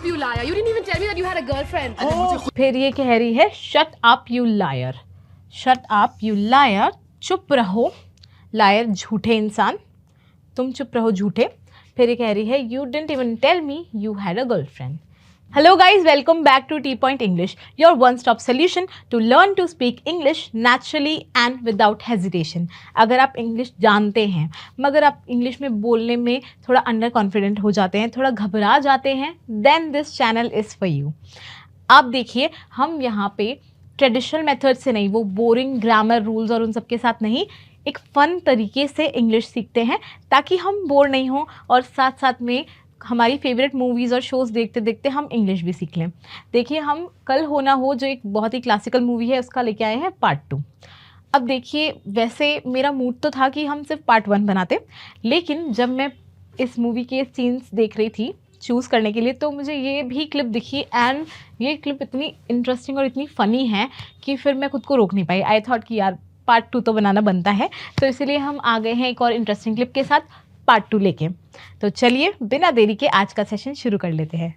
up, you liar. You didn't even tell me that you had a girlfriend. फिर ये कह रही है shut up you liar, shut up you liar, चुप रहो, लायर झूठे इंसान, तुम चुप रहो झूठे। फिर ये कह रही है you didn't even tell me you had a girlfriend. Hello guys, welcome back to T Point English, your one-stop solution to learn to speak English naturally and without hesitation. अगर आप इंग्लिश जानते हैं मगर आप इंग्लिश में बोलने में थोड़ा अंडर कॉन्फिडेंट हो जाते हैं, थोड़ा घबरा जाते हैं, then this channel is for you. आप देखिए हम यहाँ पे ट्रेडिशनल मेथड से नहीं, वो बोरिंग ग्रामर रूल्स और उन सब के साथ नहीं, एक फ़न तरीके से इंग्लिश सीखते हैं ताकि हम बोर नहीं हों और साथ साथ में हमारी फेवरेट मूवीज़ और शोज़ देखते देखते हम इंग्लिश भी सीख लें। देखिए हम कल हो ना हो जो एक बहुत ही क्लासिकल मूवी है उसका लेके आए हैं पार्ट 2। अब देखिए वैसे मेरा मूड तो था कि हम सिर्फ पार्ट 1 बनाते, लेकिन जब मैं इस मूवी के सीन्स देख रही थी चूज़ करने के लिए तो मुझे ये भी क्लिप दिखी एंड ये क्लिप इतनी इंटरेस्टिंग और इतनी फ़नी है कि फिर मैं खुद को रोक नहीं पाई। आई थॉट कि यार पार्ट 2 तो बनाना बनता है, तो इसीलिए हम आ गए हैं एक और इंटरेस्टिंग क्लिप के साथ पार्ट 2 लेके। तो चलिए बिना देरी के आज का सेशन शुरू कर लेते हैं।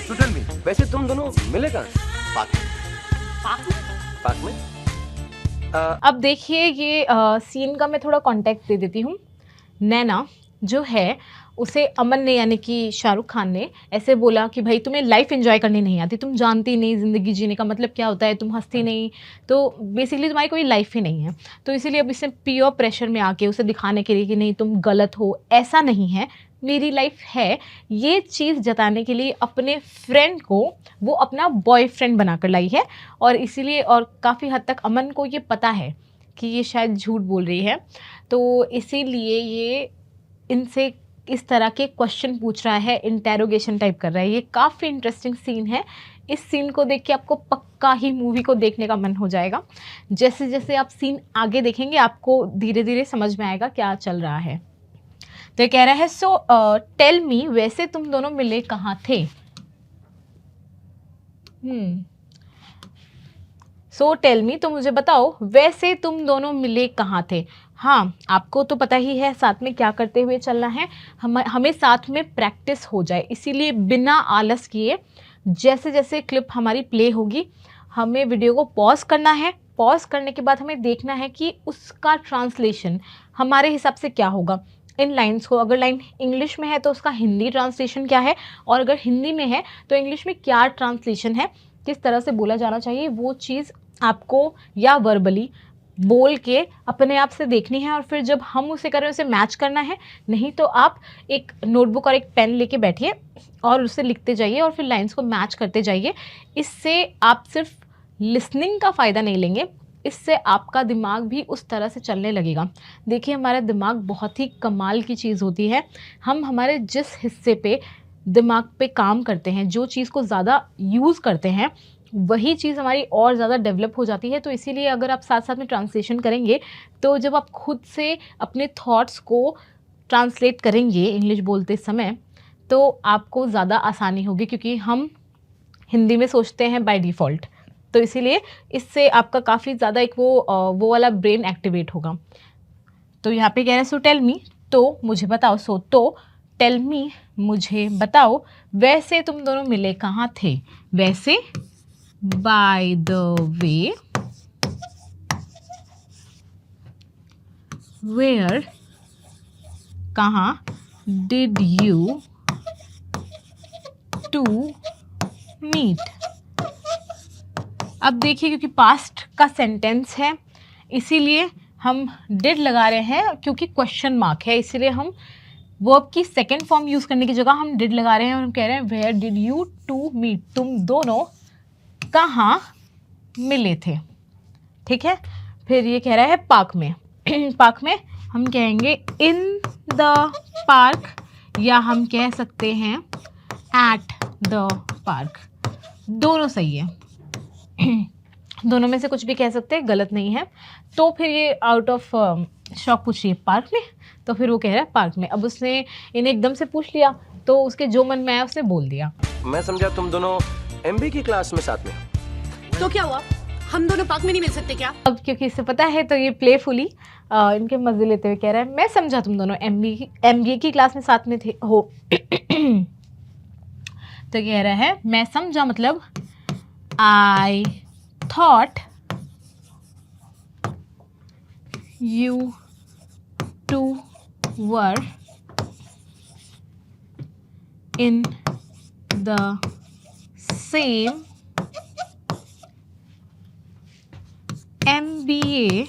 तो टेल मी, वैसे तुम दोनों मिले कहाँ? पार्क में। पार्क में? अब देखिए ये सीन का मैं थोड़ा कॉन्टेक्स्ट दे देती हूँ। नैना जो है उसे अमन ने यानी कि शाहरुख खान ने ऐसे बोला कि भाई तुम्हें लाइफ एंजॉय करनी नहीं आती, तुम जानती नहीं ज़िंदगी जीने का मतलब क्या होता है, तुम हंसती नहीं, तो बेसिकली तुम्हारी कोई लाइफ ही नहीं है। तो इसीलिए अब इसने पीओ प्रेशर में आके उसे दिखाने के लिए कि नहीं तुम गलत हो, ऐसा नहीं है, मेरी लाइफ है, ये चीज़ जताने के लिए अपने फ्रेंड को वो अपना बॉयफ्रेंड बनाकर लाई है। और इसीलिए और काफ़ी हद तक अमन को ये पता है कि ये शायद झूठ बोल रही है, तो इसीलिए ये इनसे इस तरह के क्वेश्चन पूछ रहा है, इंटेरोगेशन टाइप कर रहा है। ये काफ़ी इंटरेस्टिंग सीन है। इस सीन को देख के आपको पक्का ही मूवी को देखने का मन हो जाएगा। जैसे जैसे आप सीन आगे देखेंगे आपको धीरे धीरे समझ में आएगा क्या चल रहा है। तो ये कह रहा है सो टेल मी, वैसे तुम दोनों मिले कहाँ थे? सो टेल मी, तो मुझे बताओ वैसे तुम दोनों मिले कहाँ थे? हाँ, आपको तो पता ही है साथ में क्या करते हुए चलना है, हमें साथ में प्रैक्टिस हो जाए, इसीलिए बिना आलस किए जैसे जैसे क्लिप हमारी प्ले होगी हमें वीडियो को पॉज करना है। पॉज करने के बाद हमें देखना है कि उसका ट्रांसलेशन हमारे हिसाब से क्या होगा इन लाइंस को। अगर लाइन इंग्लिश में है तो उसका हिंदी ट्रांसलेशन क्या है, और अगर हिंदी में है तो इंग्लिश में क्या ट्रांसलेशन है, किस तरह से बोला जाना चाहिए, वो चीज़ आपको या वर्बली बोल के अपने आप से देखनी है। और फिर जब हम उसे करें उसे मैच करना है, नहीं तो आप एक नोटबुक और एक पेन लेके बैठिए और उसे लिखते जाइए और फिर लाइंस को मैच करते जाइए। इससे आप सिर्फ लिसनिंग का फ़ायदा नहीं लेंगे, इससे आपका दिमाग भी उस तरह से चलने लगेगा। देखिए हमारा दिमाग बहुत ही कमाल की चीज़ होती है। हम हमारे जिस हिस्से पे दिमाग पे काम करते हैं, जो चीज़ को ज़्यादा यूज़ करते हैं, वही चीज़ हमारी और ज़्यादा डेवलप हो जाती है। तो इसीलिए अगर आप साथ साथ में ट्रांसलेशन करेंगे तो जब आप खुद से अपने थॉट्स को ट्रांसलेट करेंगे इंग्लिश बोलते समय तो आपको ज़्यादा आसानी होगी, क्योंकि हम हिंदी में सोचते हैं बाय डिफ़ॉल्ट। तो इसीलिए इससे आपका काफ़ी ज़्यादा एक वो वाला ब्रेन एक्टिवेट होगा। तो यहाँ पे कह रहे हैं सो टेल मी, तो मुझे बताओ, सो तो टेल मी मुझे बताओ वैसे तुम दोनों मिले कहाँ थे? वैसे बाय द वे, वेयर कहाँ, डिड यू टू मीट। अब देखिए क्योंकि पास्ट का सेंटेंस है इसीलिए हम डिड लगा रहे हैं, क्योंकि क्वेश्चन मार्क है इसीलिए हम वर्ब की सेकेंड फॉर्म यूज़ करने की जगह हम डिड लगा रहे हैं और हम कह रहे हैं where did you two meet, तुम दोनों कहाँ मिले थे। ठीक है, फिर ये कह रहा है पार्क में। पार्क में हम कहेंगे इन द पार्क, या हम कह सकते हैं एट द पार्क, दोनों सही है। दोनों में से कुछ भी कह सकते हैं, गलत नहीं है। तो फिर ये आउट ऑफ शॉक पूछ रही है पार्क में, तो फिर वो कह रहा है पार्क में। अब उसने इन्हें एकदम से पूछ लिया तो उसके जो मन में आया उसने बोल दिया। मैं समझा तुम दोनों एमबी की क्लास में साथ में। तो क्या हुआ, हम दोनों पार्क में नहीं मिल सकते क्या? अब क्योंकि इसे पता है तो ये प्लेफुली इनके मजे लेते हुए कह रहा है मैं समझा तुम दोनों एमबीए की क्लास में साथ में थे हो। तो कह रहा है मैं समझा, मतलब I thought you two were in the same MBA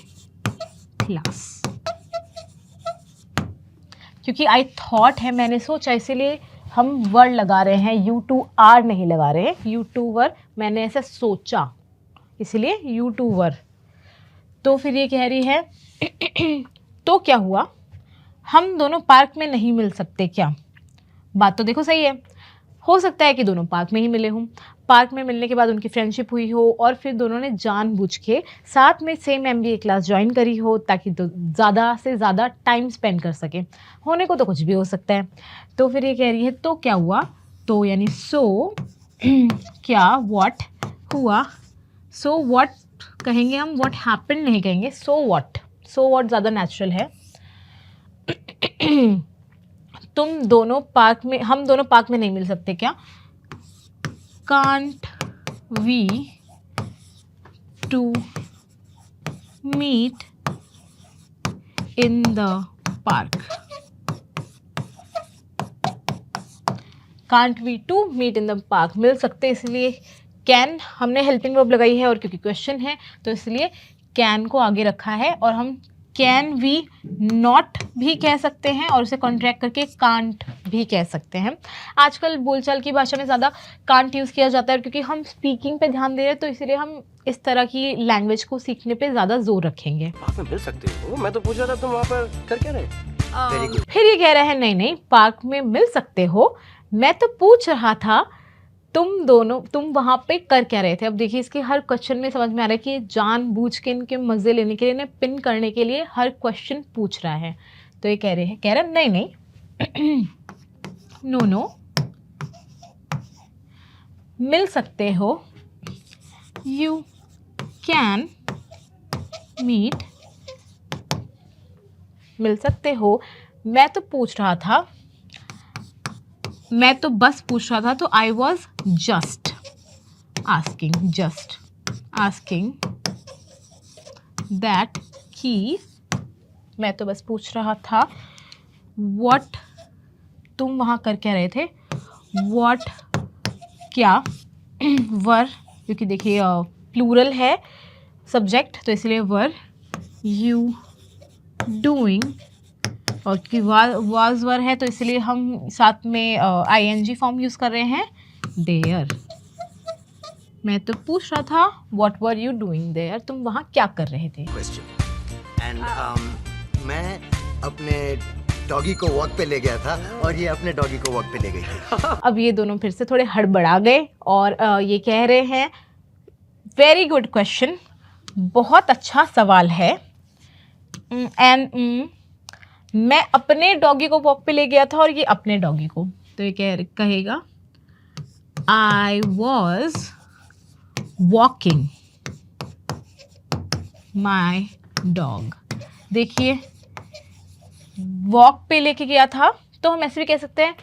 class. क्योंकि आई थॉट है, मैंने सोचा, इसीलिए हम वर लगा रहे हैं, यू टू आर नहीं लगा रहे हैं, यू टू वर, मैंने ऐसा सोचा इसलिए यू टू वर। तो फिर ये कह रही है तो क्या हुआ, हम दोनों पार्क में नहीं मिल सकते क्या? बात तो देखो सही है, हो सकता है कि दोनों पार्क में ही मिले हों, पार्क में मिलने के बाद उनकी फ्रेंडशिप हुई हो और फिर दोनों ने जानबूझ के साथ में सेम MBA क्लास ज्वाइन करी हो ताकि तो ज़्यादा से ज़्यादा टाइम स्पेंड कर सके। होने को तो कुछ भी हो सकता है। तो फिर ये कह रही है तो क्या हुआ, तो यानी सो क्या, व्हाट हुआ, सो व्हाट कहेंगे हम, व्हाट हैपेंड नहीं कहेंगे, सो व्हाट ज़्यादा नेचुरल है। हम दोनों पार्क में नहीं मिल सकते क्या? Can't we to meet in the park? Can't we to meet in the park? मिल सकते, इसलिए कैन हमने हेल्पिंग वर्ब लगाई है और क्योंकि क्वेश्चन है तो इसलिए कैन को आगे रखा है। और हम कैन वी नॉट भी कह सकते हैं और उसे कॉन्ट्रैक्ट करके कांट भी कह सकते हैं। आजकल बोलचाल की भाषा में ज़्यादा कांट यूज़ किया जाता है क्योंकि हम स्पीकिंग पे ध्यान दे रहे हैं, तो इसलिए हम इस तरह की लैंग्वेज को सीखने पे ज़्यादा जोर रखेंगे। पार्क में मिल सकते हो? मैं तो पूछ रहा था तुम वहाँ पर कर क्या रहे? Very good. फिर ये कह रहे हैं नहीं पार्क में मिल सकते हो, मैं तो पूछ रहा था तुम वहाँ पे कर क्या रहे थे। अब देखिए इसके हर क्वेश्चन में समझ में आ रहा है कि जानबूझ के इनके मज़े लेने के लिए, इन्हें पिन करने के लिए हर क्वेश्चन पूछ रहा है। तो ये कह रहा नहीं नो मिल सकते हो, यू कैन मीट, मिल सकते हो, मैं तो बस पूछ रहा था, तो I was just asking that कि, मैं तो बस पूछ रहा था व्हाट, तुम वहाँ कर क्या रहे थे, व्हाट क्या, वर, क्योंकि देखिए प्लूरल है सब्जेक्ट तो इसलिए वर यू डूइंग, और क्योंकि वाज वर है तो इसलिए हम साथ में ING फॉर्म यूज़ कर रहे हैं, देयर। मैं तो पूछ रहा था what were you doing there, तुम वहाँ क्या कर रहे थे। एंड मैं अपने डॉगी को वॉक पे ले गया था और ये अपने डॉगी को वॉक पे ले गई थी। अब ये दोनों फिर से थोड़े हड़बड़ा गए और ये कह रहे हैं वेरी गुड क्वेश्चन, बहुत अच्छा सवाल है, एंड मैं अपने डॉगी को वॉक पे ले गया था और ये अपने डॉगी को, तो ये कहेगा आई वॉज वॉकिंग माई डॉग। देखिए वॉक पे लेके गया था तो हम ऐसे भी कह सकते हैं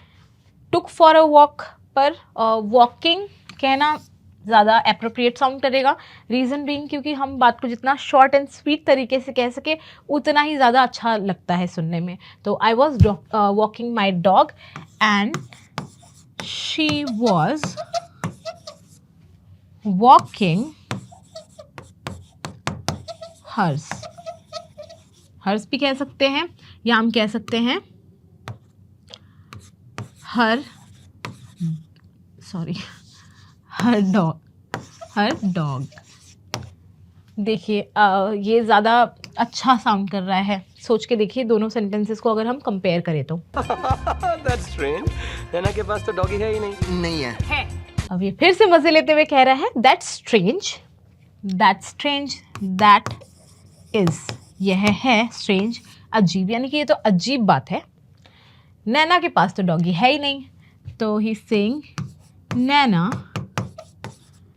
टुक फॉर अ वॉक, पर वॉकिंग कहना ज़्यादा एप्रोप्रिएट साउंड करेगा। रीज़न बीइंग क्योंकि हम बात को जितना शॉर्ट एंड स्वीट तरीके से कह सके उतना ही ज़्यादा अच्छा लगता है सुनने में। तो I was walking my dog and she was walking hers. Hers भी कह सकते हैं या हम कह सकते हैं हर डॉग। देखिए ये ज़्यादा अच्छा साउंड कर रहा है, सोच के देखिए दोनों सेंटेंसेस को अगर हम कंपेयर करें तो। That's strange. नैना के पास तो डॉगी है ही नहीं है। अब ये फिर से मजे लेते हुए कह रहा है दैट्स स्ट्रेंज, दैट इज, यह है स्ट्रेंज, अजीब, यानी कि ये तो अजीब बात है। नैना के पास तो डॉगी है ही नहीं, तो ही सेइंग नैना,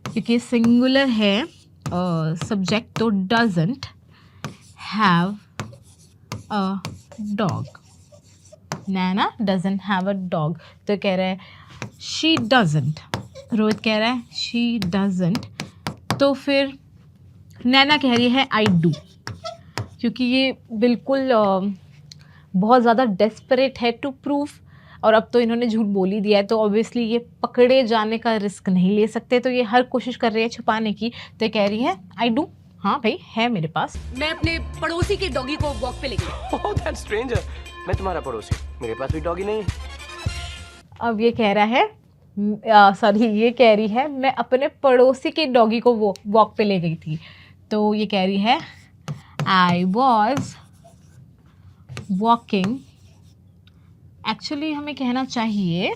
क्योंकि सिंगुलर है सब्जेक्ट तो doesn't have a dog. Naina doesn't have a dog, तो कह रहा है शी डजंट, रोहित कह रहा है शी डजंट, तो फिर नैना कह रही है आई डू, क्योंकि ये बिल्कुल बहुत ज़्यादा डेस्परेट है टू प्रूव, और अब तो इन्होंने झूठ बोल ही दिया है, तो ऑब्वियसली ये पकड़े जाने का रिस्क नहीं ले सकते, तो ये हर कोशिश कर रही है छुपाने की, तो ये कह रही है आई डू, हाँ भाई है मेरे पास। मैं अपने पड़ोसी के डॉगी को वॉक पे ले गई। ओह दैट्स स्ट्रेंजर, मैं तुम्हारा पड़ोसी, मेरे पास भी डॉगी नहीं है। अब ये कह रहा है ये कह रही है मैं अपने पड़ोसी के डॉगी को वो वॉक पे ले गई थी, तो ये कह रही है आई वॉज वॉकिंग, एक्चुअली हमें कहना चाहिए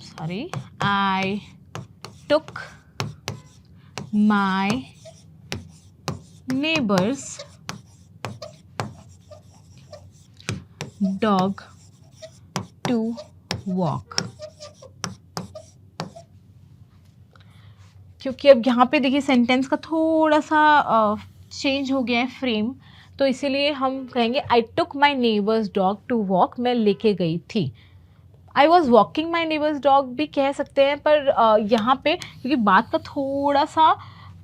sorry, I took my neighbour's dog to walk, क्योंकि अब यहाँ पे देखिए सेंटेंस का थोड़ा सा चेंज हो गया है फ्रेम, तो इसीलिए हम कहेंगे I took my neighbour's dog to walk, मैं लेके गई थी। I was walking my neighbour's dog भी कह सकते हैं, पर यहाँ पे क्योंकि बात का थोड़ा सा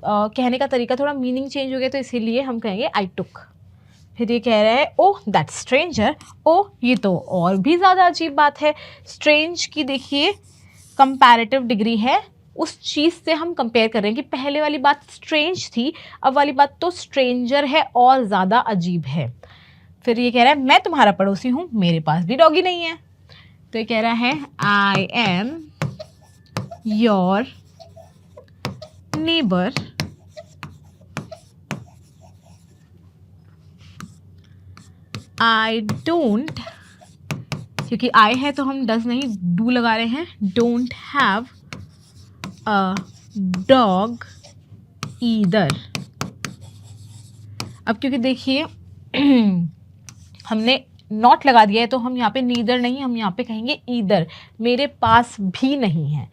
कहने का तरीका थोड़ा मीनिंग चेंज हो गया, तो इसीलिए हम कहेंगे आई टुक। फिर ये कह रहा है ओह दैट स्ट्रेंजर, ओह ये तो और भी ज़्यादा अजीब बात है। स्ट्रेंज की देखिए कंपैरेटिव डिग्री है, उस चीज़ से हम कंपेयर कर रहे हैं कि पहले वाली बात स्ट्रेंज थी, अब वाली बात तो स्ट्रेंजर है और ज़्यादा अजीब है। फिर ये कह रहा है मैं तुम्हारा पड़ोसी हूँ, मेरे पास भी डॉगी नहीं है, तो ये कह रहा है I am your neighbour I don't, क्योंकि आई है तो हम डज नहीं डू लगा रहे हैं, don't have a dog either. अब क्योंकि देखिए हमने नॉट लगा दिया है, तो हम यहाँ पे नीदर नहीं, हम यहाँ पे कहेंगे ईदर, मेरे पास भी नहीं है।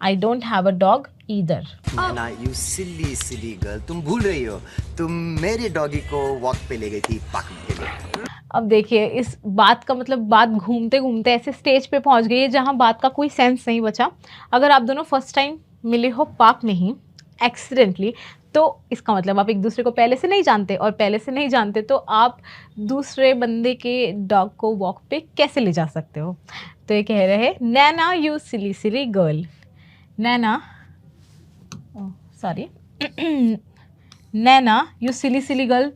I don't have a dog either. Naina you silly silly girl, तुम भूल रही हो तुम मेरे डॉगी को वॉक पे ले गई थी पार्क के लिए। अब देखिए इस बात का मतलब बात घूमते घूमते ऐसे स्टेज पे पहुंच गई है जहां बात का कोई सेंस नहीं बचा। अगर आप दोनों फर्स्ट टाइम मिले हो पार्क में ही एक्सीडेंटली, तो इसका मतलब आप एक दूसरे को पहले से नहीं जानते, और पहले से नहीं जानते तो आप दूसरे बंदे के डॉग को वॉक पे कैसे ले जा सकते हो। तो ये कह रहे हैं Naina you silly silly girl, Naina sorry Naina you silly silly girl,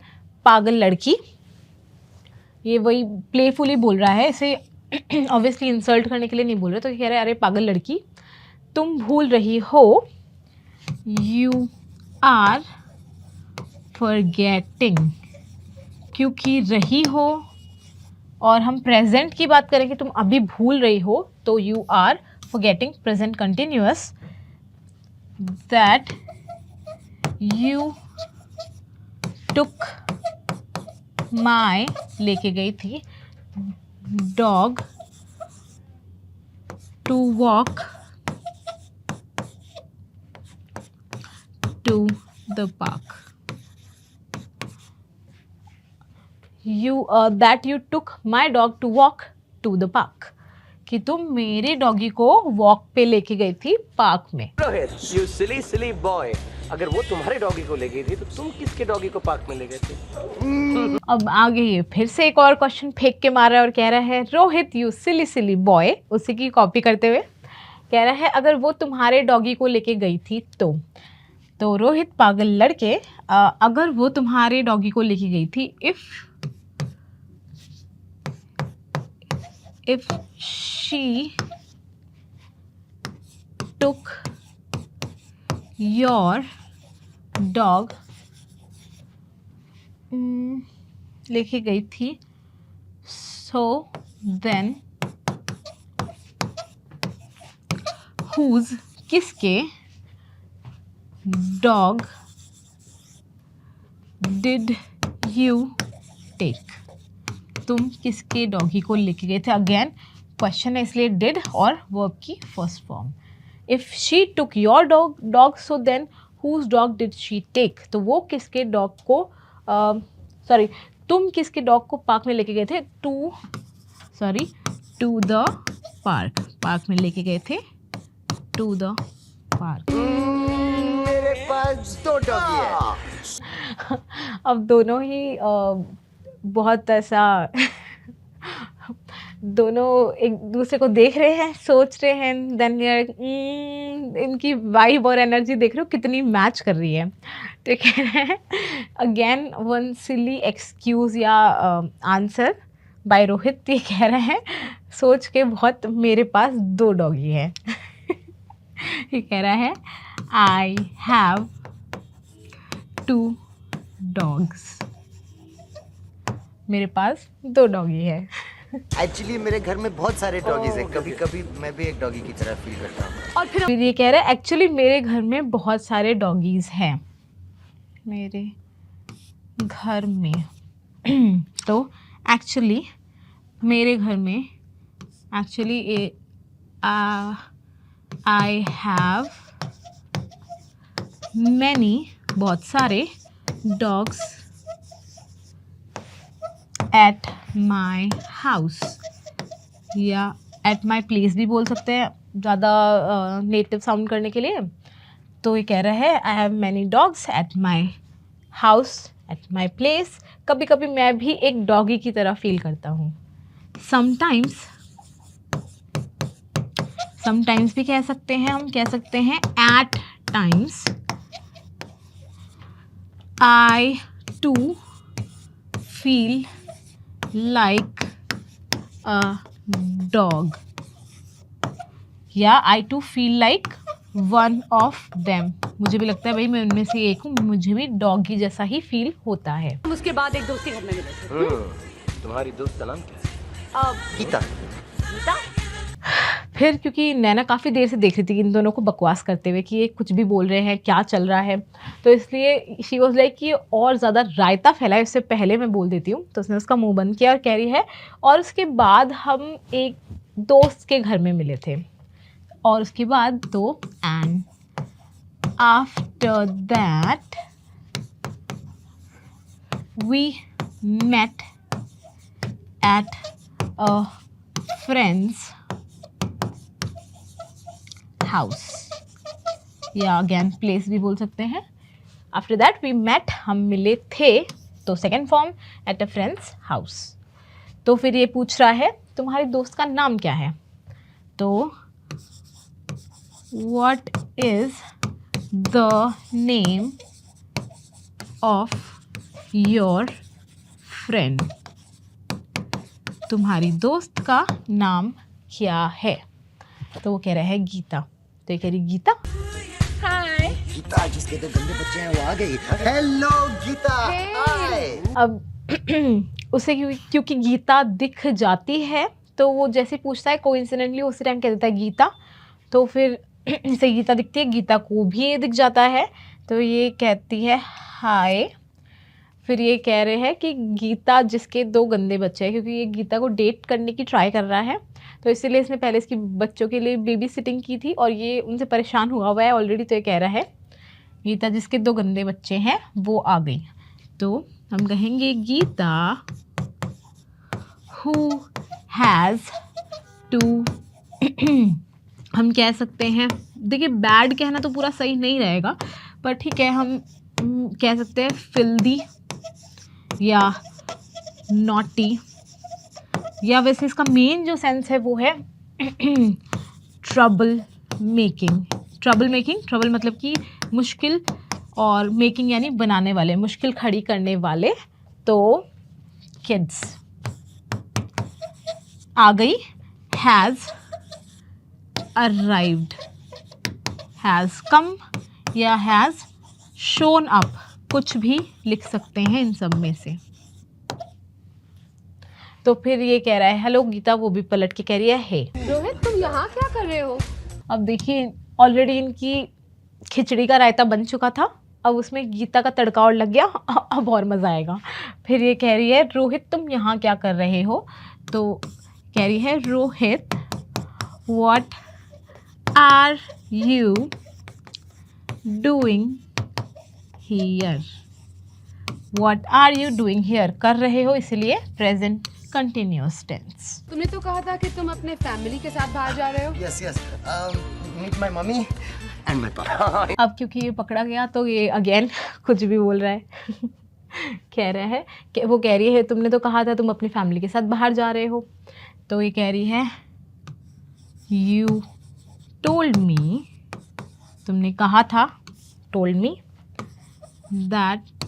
पागल लड़की। ये वही प्लेफुली बोल रहा है, इसे ऑब्वियसली इंसल्ट करने के लिए नहीं बोल रहा, तो कह रहा है अरे पागल लड़की तुम भूल रही हो, यू आर फॉरगेटिंग, क्योंकि रही हो और हम प्रेजेंट की बात करें कि तुम अभी भूल रही हो, तो you are forgetting present continuous, that you took my लेके गई थी dog to walk to the park, that you took my dog to walk to the park, कि तुम मेरे डॉगी को वॉक पे लेके गई थी पार्क में। Rohit you silly silly boy, अगर वो तुम्हारे डॉगी को ले गई थी तो तुम किसके डॉगी को पार्क में ले गए थे? अब आगे ये फिर से एक और क्वेश्चन फेंक के मार रहा है और कह रहा है Rohit you silly silly boy, उसी की कॉपी करते हुए कह रहा है अगर वो तुम्हारे डॉगी को लेके गई थी तो रोहित पागल लड़के, अगर वो तुम्हारे डॉगी को लेके गई थी, if she took your dog लेके गई थी, so then whose किसके dog did you take, तुम किसके डॉगी को लेके गए थे। अगेन क्वेश्चन है इसलिए डिड और वर्ब की first form. If she took your dog so then whose dog did she take, तो वो किसके डॉग को तुम किसके डॉग को पार्क में लेके गए थे? टू द पार्क, पार्क में लेके गए थे, टू द पार्क। मेरे पास 2 डॉगी है। अब दोनों ही बहुत ऐसा दोनों एक दूसरे को देख रहे हैं, सोच रहे हैं, देन इनकी वाइब और एनर्जी देख रहे हो कितनी मैच कर रही है। तो कह रहे हैं अगेन वन सिली एक्सक्यूज या आंसर बाय रोहित। ये कह रहे हैं सोच के बहुत, मेरे पास 2 डॉगी है। ये कह रहा है आई हैव 2 डॉग्स, मेरे पास 2 डॉगी है। एक्चुअली मेरे घर में बहुत सारे डॉगीज हैं, कभी कभी मैं भी एक डॉगी की तरह फील करता हूँ। और फिर फिर ये कह रहा है एक्चुअली मेरे घर में बहुत सारे डॉगीज हैं, मेरे घर में। तो एक्चुअली मेरे घर में, एक्चुअली आई हैव मैनी, बहुत सारे डॉग्स एट माई हाउस, या एट माई प्लेस भी बोल सकते हैं ज़्यादा नेटिव साउंड करने के लिए। तो ये कह रहा है I have many dogs at my house, at my place. कभी कभी मैं भी एक डॉगी की तरह फील करता हूँ। समटाइम्स भी कह सकते हैं, हम कह सकते हैं at times I too feel like a dog, या I too feel like one of them। मुझे भी लगता है भाई मैं उनमें से एक हूँ, मुझे भी डॉगी जैसा ही फील होता है। हम उसके बाद एक दोस्त के घर में मिले थे। तुम्हारी दोस्त का नाम क्या है? गीता। गीता? फिर क्योंकि नैना काफ़ी देर से देख रही थी कि इन दोनों को बकवास करते हुए कि ये कुछ भी बोल रहे हैं, क्या चल रहा है, तो इसलिए शी वॉज लाइक कि और ज़्यादा रायता फैलाए उससे पहले मैं बोल देती हूँ। तो उसने उसका मुंह बंद किया और कह रही है और उसके बाद हम एक दोस्त के घर में मिले थे, और उसके बाद तो and after that we met at a friend's house, या अगेन प्लेस भी बोल सकते हैं। आफ्टर दैट वी मेट, हम मिले थे, तो second form eight a friend's house. तो फिर ये पूछ रहा है तुम्हारे दोस्त का नाम क्या है? तो what is the name of your friend, तुम्हारी दोस्त का नाम क्या है? तो वो कह रहा है गीता। तो ये कह रही गीता, हाय। गीता जिसके 2 गंदे बच्चे हैं वो आ गई। हेलो गीता। हाय। अब उसे क्योंकि गीता दिख जाती है तो वो जैसे पूछता है कोइंसिडेंटली उसी टाइम कह देता है गीता। तो फिर इसे गीता दिखती है, गीता को भी ये दिख जाता है, तो ये कहती है हाय। फिर ये कह रहे हैं कि गीता जिसके 2 गंदे बच्चे हैं, क्योंकि ये गीता को डेट करने की ट्राई कर रहा है, तो इसीलिए इसने पहले इसकी बच्चों के लिए बेबी सिटिंग की थी और ये उनसे परेशान हुआ हुआ है ऑलरेडी। तो ये कह रहा है गीता जिसके 2 गंदे बच्चे हैं वो आ गई। तो हम कहेंगे गीता हु हैज़ 2 हम कह सकते हैं, देखिए बैड कहना तो पूरा सही नहीं रहेगा, पर ठीक है हम कह सकते हैं फिल्दी या नॉटी, या वैसे इसका मेन जो सेंस है वो है ट्रबल मेकिंग। ट्रबल मतलब कि मुश्किल, और मेकिंग यानी बनाने वाले, मुश्किल खड़ी करने वाले। तो किड्स आ गई, हैज़ अराइव्ड, हैज़ कम या हैज़ शोन अप, कुछ भी लिख सकते हैं इन सब में से। तो फिर ये कह रहा है हेलो गीता, वो भी पलट के कह रही है हे। रोहित तुम यहाँ क्या कर रहे हो? अब देखिए ऑलरेडी इनकी खिचड़ी का रायता बन चुका था, अब उसमें गीता का तड़का और लग गया, अब और मज़ा आएगा। फिर ये कह रही है रोहित तुम यहाँ क्या कर रहे हो? तो कह रही है Rohit what are you doing here, what are you doing here, कर रहे हो इसलिए प्रेजेंट कंटिन्यूअस टेंस। तुमने तो कहा था कि तुम अपने फैमिली के साथ बाहर जा रहे हो। Yes yes, meet my mummy and my papa. अब क्योंकि ये पकड़ा गया तो ये अगेन कुछ भी बोल रहा है। कह रहा है कि वो कह रही है तुमने तो कहा था तुम अपनी फैमिली के साथ बाहर जा रहे हो, तो ये कह रही है यू टोल्ड मी, तुमने कहा था, told me that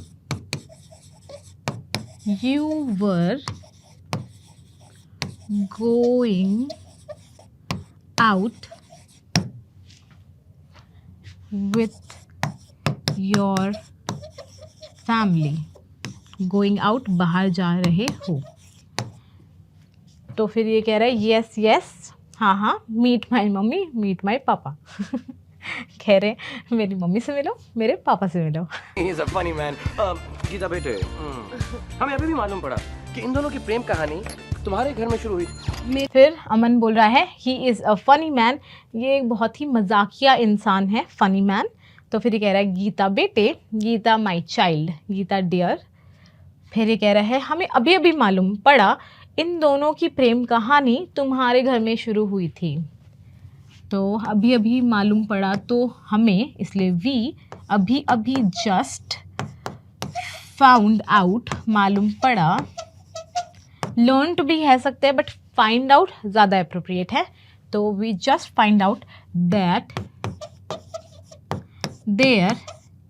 you were going out with your family, going out बाहर जा रहे हो। तो फिर ये कह रहा है यस यस, हाँ हाँ, meet my mummy meet my papa. कह रहे मेरी मम्मी से मिलो, मेरे पापा से मिलो। He's a funny man. Gita बेटे, हमें अभी भी मालूम पड़ा कि इन दोनों की प्रेम कहानी तुम्हारे घर में शुरू हुई। फिर अमन बोल रहा है he is a funny man, ये एक बहुत ही मजाकिया इंसान है, फनी मैन। तो फिर ये कह रहा है गीता बेटे, Geeta my child, Geeta dear. फिर ये कह रहा है हमें अभी अभी मालूम पड़ा इन दोनों की प्रेम कहानी तुम्हारे घर में शुरू हुई थी। तो अभी अभी मालूम पड़ा तो हमें, इसलिए वी, अभी अभी जस्ट फाउंड आउट, मालूम पड़ा। लर्न टू भी कह सकते हैं बट फाइंड आउट ज़्यादा अप्रोप्रिएट है। तो we just find out that there,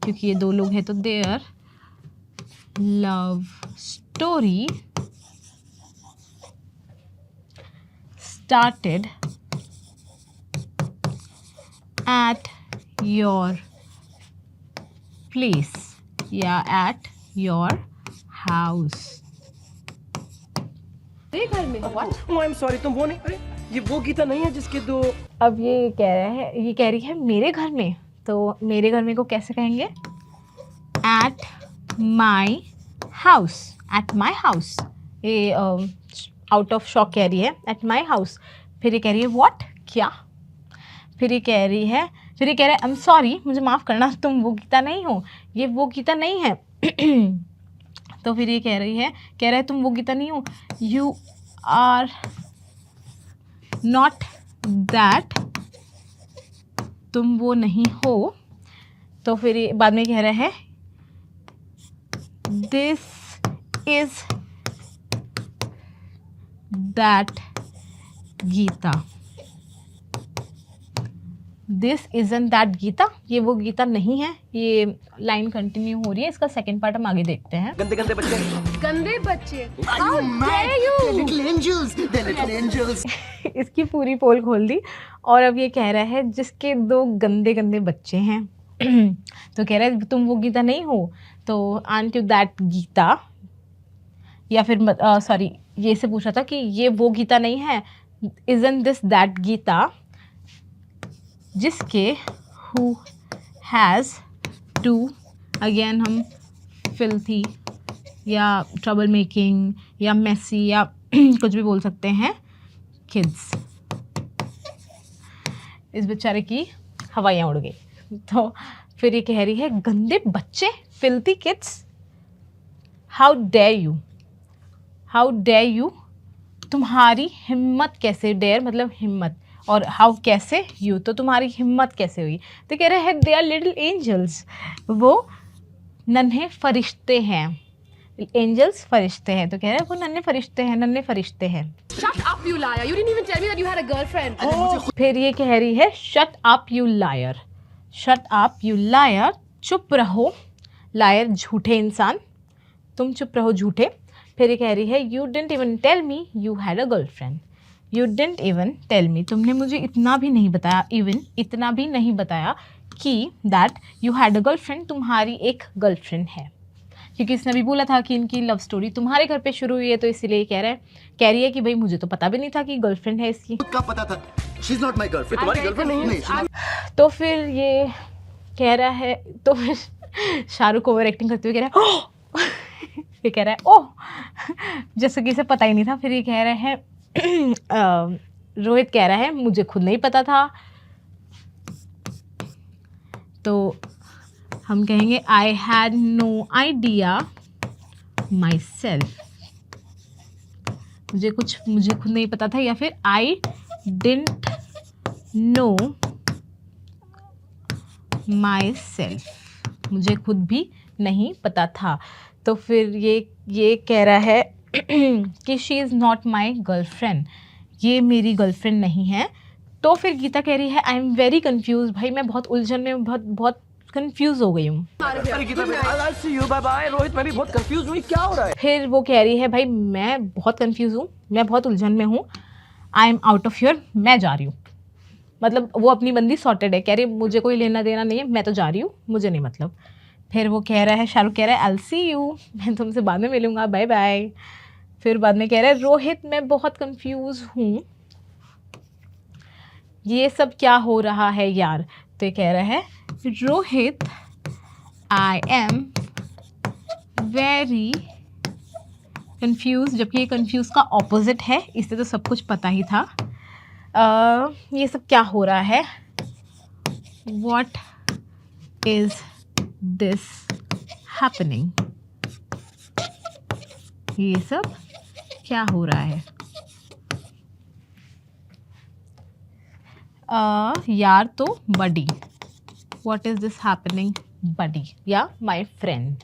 क्योंकि ये दो लोग हैं तो their love story started at your place या at your house। मेरे घर में What? Oh, I'm sorry, तुम वो नहीं, अरे ये वो गीता नहीं है जिसके दो। अब ये कह रहा है, ये कह रही है मेरे घर में, तो मेरे घर में को कैसे कहेंगे? at my house, at my house। ये आउट ऑफ शॉक कह रही है, at my house। फिर ये कह रही है what, क्या? फिर ये कह रही है, फिर ये कह रहा है आई एम सॉरी, मुझे माफ़ करना, तुम वो गीता नहीं हो, ये वो गीता नहीं है। तो फिर ये कह रहा है तुम वो गीता नहीं हो, यू आर नॉट दैट, तुम वो नहीं हो। तो फिर ये बाद में कह रहा है this is that Geeta, this isn't that Geeta, ये वो गीता नहीं है। ये लाइन कंटिन्यू हो रही है, इसका सेकंड पार्ट हम आगे देखते हैं। गंदे गंदे बच्चे, गंदे बच्चे। How dare you? Little angels, the little angels. इसकी पूरी पोल खोल दी। और अब ये कह रहा है जिसके दो गंदे गंदे बच्चे हैं। तो कह रहा है तुम वो गीता नहीं हो, तो आंट यू दैट गीता, या फिर सॉरी ये से पूछा था कि ये वो गीता नहीं है, इजन दिस दैट गीता, जिसके who has to, अगेन हम फिल्थी या ट्रबल मेकिंग या मेसी या कुछ भी बोल सकते हैं, किड्स। इस बेचारे की हवाइयाँ उड़ गई। तो फिर ये कह रही है गंदे बच्चे, filthy kids, how dare you, how dare you, तुम्हारी हिम्मत कैसे, डेयर मतलब हिम्मत, और हाउ कैसे, यू, तो तुम्हारी हिम्मत कैसे हुई। तो कह रहे हैं दे आर लिटिल एंजल्स, वो नन्हे फरिश्ते हैं, एंजल्स फरिश्ते हैं। तो कह रहे हैं वो नन्हे फरिश्ते हैं, नन्हे फरिश्ते हैं। Shut up, you liar! You didn't even tell me that you had a girlfriend. फिर ये कह रही है shut up you liar, shut up you liar, चुप रहो, लायर झूठे इंसान, तुम चुप रहो झूठे। फिर ये कह रही है you didn't even tell me you had a girlfriend, you didn't even tell me, तुमने मुझे इतना भी नहीं बताया, इवन इतना भी नहीं बताया कि that you had a girlfriend, तुम्हारी एक गर्लफ्रेंड है। क्योंकि इसने भी बोला था कि इनकी लव स्टोरी तुम्हारे घर पे शुरू हुई है, तो इसीलिए कह रही है कि भाई मुझे तो पता भी नहीं था कि गर्लफ्रेंड है इसकी। खुद का पता था, she's not my girlfriend. तुम्हारी गर्लफ्रेंड नहीं है? नहीं, she's not. तो फिर ये कह रहा है, तो फिर शाहरुख ओवर एक्टिंग करते हुए कह रहा है ओह, ये कह रहा है ओह, जैसे कि इसे पता ही नहीं था। फिर ये कह रहा है रोहित कह रहा है मुझे खुद नहीं पता था। तो हम कहेंगे I had no idea myself, मुझे खुद नहीं पता था, या फिर I didn't know myself, मुझे खुद भी नहीं पता था। तो फिर ये कह रहा है कि she is not my girlfriend, ये मेरी गर्लफ्रेंड नहीं है। तो फिर गीता कह रही है आई एम वेरी कन्फ्यूज, भाई मैं बहुत उलझन में, बहुत कंफ्यूज हो गई हूँ। अरे गीता बेटे, I'll see you, bye bye। Rohit, मैं भी बहुत कंफ्यूज हुई, क्या हो रहा है? फिर वो कह रही है भाई मैं बहुत कंफ्यूज हूँ, मैं बहुत उलझन में हूँ, I am out of here, मैं जा रही हूँ। मतलब वो अपनी बंदी सॉर्टेड है, कह रही मुझे कोई लेना देना नहीं है, मैं तो जा रही हूँ, मुझे नहीं मतलब। फिर वो कह रहा है, शाहरुख कह रहा है I'll see you, मैं तुमसे बाद में मिलूँगा, बाय बाय। फिर बाद में कह रहा है रोहित मैं बहुत कंफ्यूज हूँ, ये सब क्या हो रहा है यार। तो ये कह रहा है Rohit I am very confuse, जबकि ये कंफ्यूज का ऑपोजिट है, इससे तो सब कुछ पता ही था। ये सब क्या हो रहा है, व्हाट इज दिस हैपनिंग, ये सब क्या हो रहा है। यार तो बडी, व्हाट इज दिस हैपनिंग बडी या माई फ्रेंड।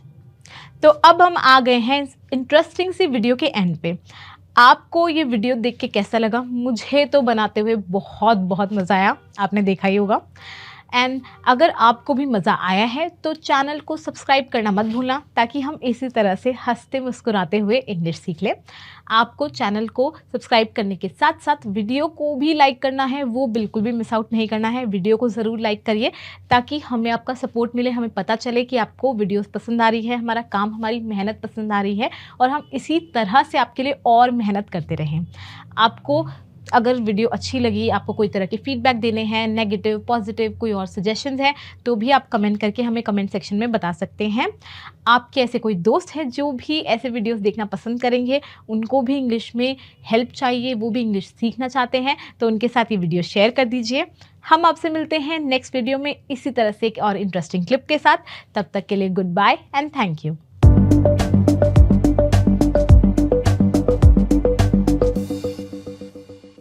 तो अब हम आ गए हैं इस इंटरेस्टिंग सी वीडियो के एंड पे। आपको ये वीडियो देख के कैसा लगा? मुझे तो बनाते हुए बहुत मज़ा आया, आपने देखा ही होगा। एंड अगर आपको भी मज़ा आया है तो चैनल को सब्सक्राइब करना मत भूलना, ताकि हम इसी तरह से हंसते मुस्कुराते हुए इंग्लिश सीख लें। आपको चैनल को सब्सक्राइब करने के साथ साथ वीडियो को भी लाइक करना है, वो बिल्कुल भी मिस आउट नहीं करना है। वीडियो को ज़रूर लाइक करिए ताकि हमें आपका सपोर्ट मिले, हमें पता चले कि आपको वीडियोस पसंद आ रही है, हमारा काम, हमारी मेहनत पसंद आ रही है, और हम इसी तरह से आपके लिए और मेहनत करते रहें। आपको अगर वीडियो अच्छी लगी, आपको कोई तरह के फीडबैक देने हैं, नेगेटिव पॉजिटिव कोई और सजेशंस हैं, तो भी आप कमेंट करके हमें कमेंट सेक्शन में बता सकते हैं। आपके ऐसे कोई दोस्त हैं जो भी ऐसे वीडियोस देखना पसंद करेंगे, उनको भी इंग्लिश में हेल्प चाहिए, वो भी इंग्लिश सीखना चाहते हैं, तो उनके साथ ये वीडियो शेयर कर दीजिए। हम आपसे मिलते हैं नेक्स्ट वीडियो में इसी तरह से एक और इंटरेस्टिंग क्लिप के साथ। तब तक के लिए goodbye and thank you.